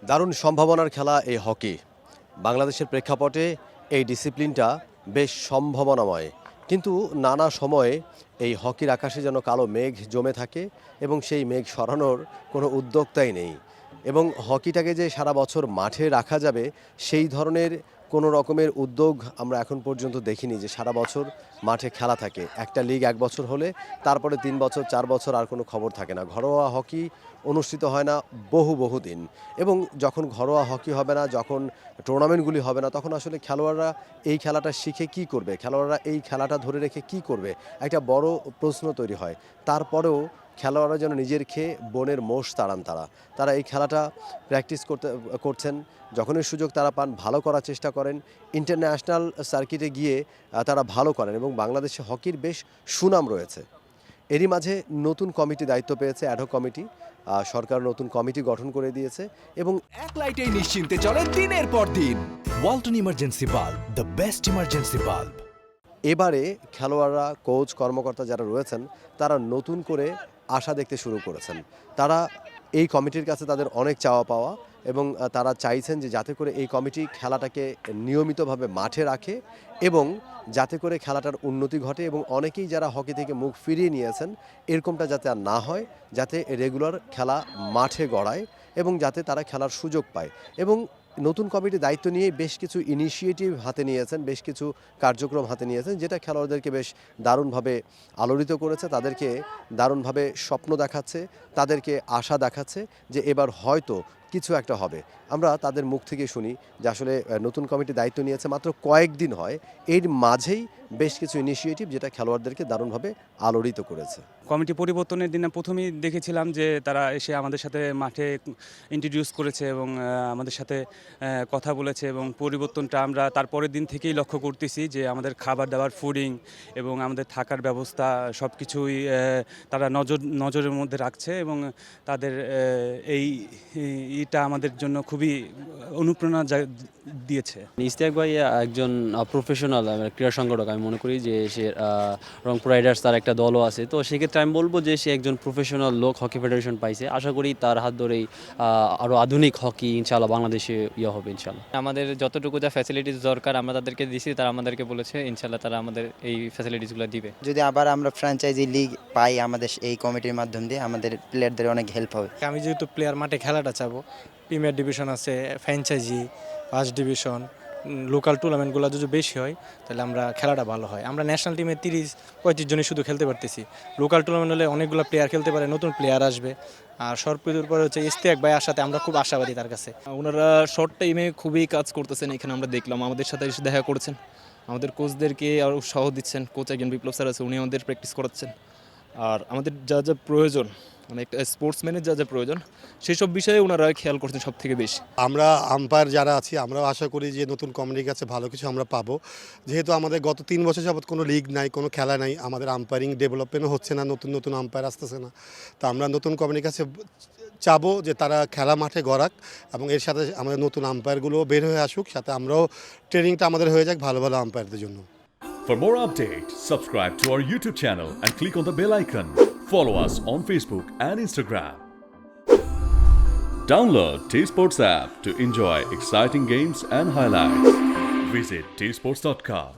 দারুণ সম্ভাবনার খেলা এই হকি। বাংলাদেশের প্রেক্ষাপটে এই ডিসিপ্লিনটা বেশ সম্ভাবনাময়, কিন্তু নানা সময়ে এই হকির আকাশে যেন কালো মেঘ জমে থাকে এবং সেই মেঘ সরানোর কোনো উদ্যোক্তাই নেই। এবং হকিটাকে যে সারা বছর মাঠে রাখা যাবে সেই ধরনের কোনো রকমের উদ্যোগ আমরা এখন পর্যন্ত দেখিনি, যে সারা বছর মাঠে খেলা থাকে। একটা লিগ এক বছর হলে তারপরে ৩ বছর ৪ বছর আর কোনো খবর থাকে না। ঘরোয়া হকি অনুষ্ঠিত হয় না বহু দিন। এবং যখন ঘরোয়া হকি হবে না, যখন টুর্নামেন্টগুলি হবে না, তখন আসলে খেলোয়াড়রা এই খেলাটা শিখে কি করবে, খেলোয়াড়রা এই খেলাটা ধরে রেখে কি করবে, একটা বড় প্রশ্ন তৈরি হয়। তারপরেও খেলোয়াড়রা যেন নিজের খেয়ে বনের মোষ তাড়ান। তারা এই খেলাটা প্র্যাকটিস করছেন, যখনই সুযোগ তারা পান ভালো করার চেষ্টা করেন। ইন্টারন্যাশনাল সার্কিটে গিয়ে তারা ভালো করেন এবং বাংলাদেশে হকির বেশ সুনাম রয়েছে। এরই মাঝে নতুন কমিটি দায়িত্ব পেয়েছে, অ্যাডহক কমিটি। সরকার নতুন কমিটি গঠন করে দিয়েছে এবং এক লাইটেই নিশ্চিন্তে চলে দিনের পর দিন। Walton emergency bulb, the best emergency bulb. এবারে খেলোয়াড়রা, কোচ, কর্মকর্তা যারা রয়েছেন তারা নতুন করে আশা দেখতে শুরু করেছেন। তারা এই কমিটির কাছে তাদের অনেক চাওয়া পাওয়া এবং তারা চাইছেন যে যাতে করে এই কমিটি খেলাটাকে নিয়মিতভাবে মাঠে রাখে এবং যাতে করে খেলাটার উন্নতি ঘটে এবং অনেকেই যারা হকি থেকে মুখ ফিরিয়ে নিয়েছেন এরকমটা যাতে আর না হয়, যাতে রেগুলার খেলা মাঠে গড়ায় এবং যাতে তারা খেলার সুযোগ পায়। এবং নতুন কমিটি দায়িত্ব নিয়ে বেশ কিছু ইনিশিয়েটিভ হাতে নিয়েছেন, বেশ কিছু কার্যক্রম হাতে নিয়েছেন, যেটা খেলোয়াড়দেরকে বেশ দারুণভাবে আলোড়িত করেছে, তাদেরকে দারুণভাবে স্বপ্ন দেখাচ্ছে, তাদেরকে আশা দেখাচ্ছে যে এবার হয়তো কিছু একটা হবে। আমরা তাদের মুখ থেকে শুনি যে আসলে নতুন কমিটি দায়িত্ব নিয়েছে মাত্র কয়েকদিন হয়, এর মাঝেই বেশ কিছু ইনিশিয়েটিভ যেটা খেলোয়াড়দেরকে দারুণভাবে আলোড়িত করেছে। কমিটি পরিবর্তনের দিনে প্রথমেই দেখেছিলাম যে তারা এসে আমাদের সাথে মাঠে ইন্ট্রোডিউস করেছে এবং আমাদের সাথে কথা বলেছে এবং পরিবর্তনটা আমরা তার পরের দিন থেকেই লক্ষ্য করতেছি যে আমাদের খাবার দাবার, ফুডিং এবং আমাদের থাকার ব্যবস্থা সব কিছুই তারা নজরের মধ্যে রাখছে এবং তাদের এটা আমাদের জন্য খুবই অনুপ্রেরণা দিয়েছে। ইশতিয়াক ভাই একজন প্রফেশনাল ক্রীড়া সংগঠক। আমি মনে করি যে সে রংপুর রাইডার্স তার একটা দলও আছে, তো সেক্ষেত্রে আমি বলবো যে সে একজন প্রফেশনাল লোক, হকি ফেডারেশন পাইছে। আশা করি তার হাত ধরেই আরও আধুনিক হকি ইনশাআল্লাহ বাংলাদেশে হবে ইনশাআল্লাহ। আমাদের যতটুকু যা ফ্যাসিলিটিস দরকার আমরা তাদেরকে দিছি, তারা আমাদেরকে বলেছে ইনশাআল্লাহ তারা আমাদের এই ফ্যাসিলিটিসগুলো দিবে। যদি আবার আমরা ফ্র্যাঞ্চাইজি লিগ পাই আমাদের এই কমিটির মাধ্যম দিয়ে, আমাদের প্লেয়ারদের অনেক হেল্প হবে। আমি যেহেতু প্লেয়ার মাঠে খেলাটা চাবো, প্রিমিয়ার ডিভিশন আছে, ফ্র্যাঞ্চাইজি, ফার্স্ট ডিভিশন, লোকাল টুর্নামেন্টগুলো যদি বেশি হয় তাহলে আমরা খেলাটা ভালো হয়। আমরা ন্যাশনাল টিমে 30-35 জনই শুধু খেলতে পারতেছি। লোকাল টুর্নামেন্ট হলে অনেকগুলো প্লেয়ার খেলতে পারে, নতুন প্লেয়ার আসবে। আর সর্বপ্রথম পরে হচ্ছে ইশতিয়াক ভাই আসাতে আমরা খুব আশাবাদী তার কাছে। ওনারা শর্ট টাইমে খুবই কাজ করতেছেন, এখানে আমরা দেখলাম আমাদের সাথে এসে দেখা করেছেন, আমাদের কোচদেরকে আরও উৎসাহ দিচ্ছেন। কোচ একজন বিপ্লব স্যার আছে, উনি আমাদের প্র্যাকটিস করাচ্ছেন। আর আমাদের যা যা প্রয়োজন, মানে একটা স্পোর্টসম্যানের যা যা প্রয়োজন সেই সব বিষয়ে ওনারা খেয়াল করছেন সব থেকে বেশি। আমরা আম্পায়ার যারা আছি আমরাও আশা করি যে নতুন কমিটির কাছে ভালো কিছু আমরা পাবো। যেহেতু আমাদের গত 3 বছর যাবৎ কোনো লিগ নাই, কোনো খেলা নাই, আমাদের আম্পায়ারিং ডেভেলপমেন্টও হচ্ছে না, নতুন আম্পায়ার আসতেছে না। তো আমরা নতুন কমিটির কাছে চাবো যে তারা খেলা মাঠে গড়াক এবং এর সাথে আমাদের নতুন আম্পায়ারগুলোও বের হয়ে আসুক, সাথে আমরাও ট্রেনিংটা আমাদের হয়ে যাক ভালো আম্পায়ারদের জন্য। For more updates, subscribe to our YouTube channel and click on the bell icon. Follow us on Facebook and Instagram. Download T-Sports app to enjoy exciting games and highlights. Visit tsports.com.